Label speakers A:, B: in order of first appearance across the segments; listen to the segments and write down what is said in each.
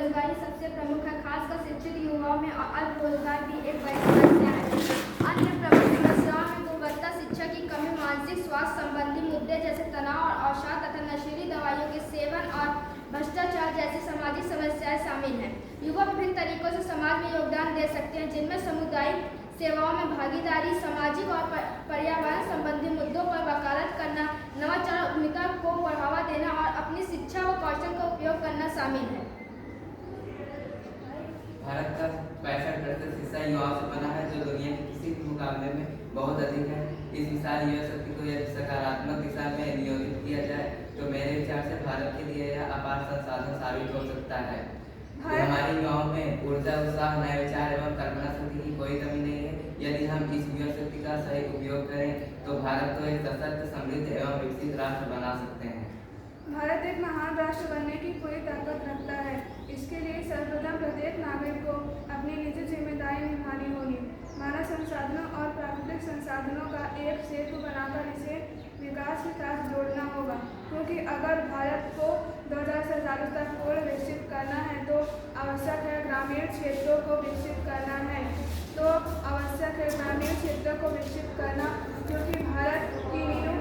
A: बेरोजगारी सबसे प्रमुख है, खासकर शिक्षित युवाओं में अल्प रोजगार भी एक बड़ी समस्या है। अन्य प्रमुख समस्याओं में गुणवत्ता शिक्षा की कमी, मानसिक स्वास्थ्य संबंधी मुद्दे जैसे तनाव और अवसाद तथा नशीली दवाइयों के सेवन और भ्रष्टाचार जैसी सामाजिक समस्याएं शामिल हैं। युवा विभिन्न तरीकों से समाज में योगदान दे सकते हैं, जिनमें सामुदायिक सेवाओं में भागीदारी, सामाजिक और पर्यावरण संबंधी मुद्दों पर वकालत करना, नवाचार उद्यमिता को बढ़ावा देना और अपनी शिक्षा व कौशल का उपयोग करना शामिल है।
B: भारत का 65% हिस्सा युवाओं से बना है, जो दुनिया के किसी भी मुकाबले में बहुत अधिक है। इस विशाल युवा शक्ति को यदि सकारात्मक दिशा में नियोजित किया जाए तो मेरे विचार से भारत के लिए यह अपार संसाधन साबित हो सकता है। हमारे युवाओं में ऊर्जा, उत्साह, नए विचार एवं कल्पना शक्ति की कोई कमी नहीं है। यदि हम इस युवा शक्ति का सही उपयोग करें तो भारत को एक सशक्त, समृद्ध एवं विकसित राष्ट्र बना सकते हैं।
C: भारत एक महान राष्ट्र बनने की पूरी ताकत रखता है। इसके लिए सर्वप्रथम प्रत्येक नागरिक को अपनी निजी जिम्मेदारी निभानी होगी। मानव संसाधनों और प्राकृतिक संसाधनों का एक सेतु बनाकर इसे विकास के साथ जोड़ना होगा, क्योंकि अगर भारत को 2047 तक पूर्ण विकसित करना है तो आवश्यक है ग्रामीण क्षेत्रों को विकसित करना है। ग्रामीण क्षेत्रों को विकसित करना, क्योंकि भारत की नींव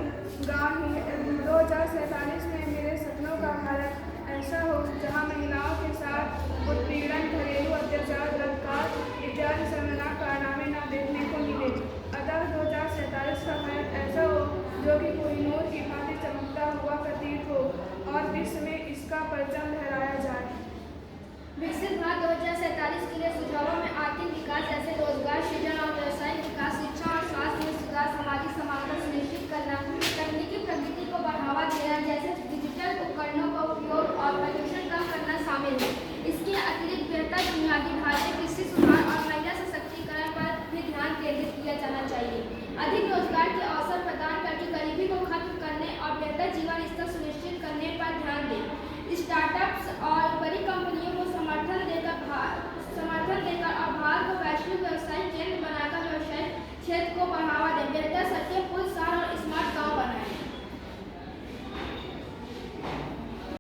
C: गाँव ही है। 2047 में मेरे सपनों का भारत ऐसा हो जहाँ महिलाओं के साथ उत्पीड़न, घरेलू अत्याचार, बलात्कार इत्यादि शर्मनाक कारनामे न देखने को मिले। अतः 2047 का भारत ऐसा हो जो कि कोहिनूर की भांति चमकता हुआ प्रतीत हो और विश्व में इसका परचम लहराया जाए।
A: विकसित भारत 2047 के लिए सुझावों में आर्थिक विकास जैसे रोजगार सृजन और व्यवसायिक विकास, शिक्षा और स्वास्थ्य में सुधार, सामाजिक समानता सुनिश्चित करना,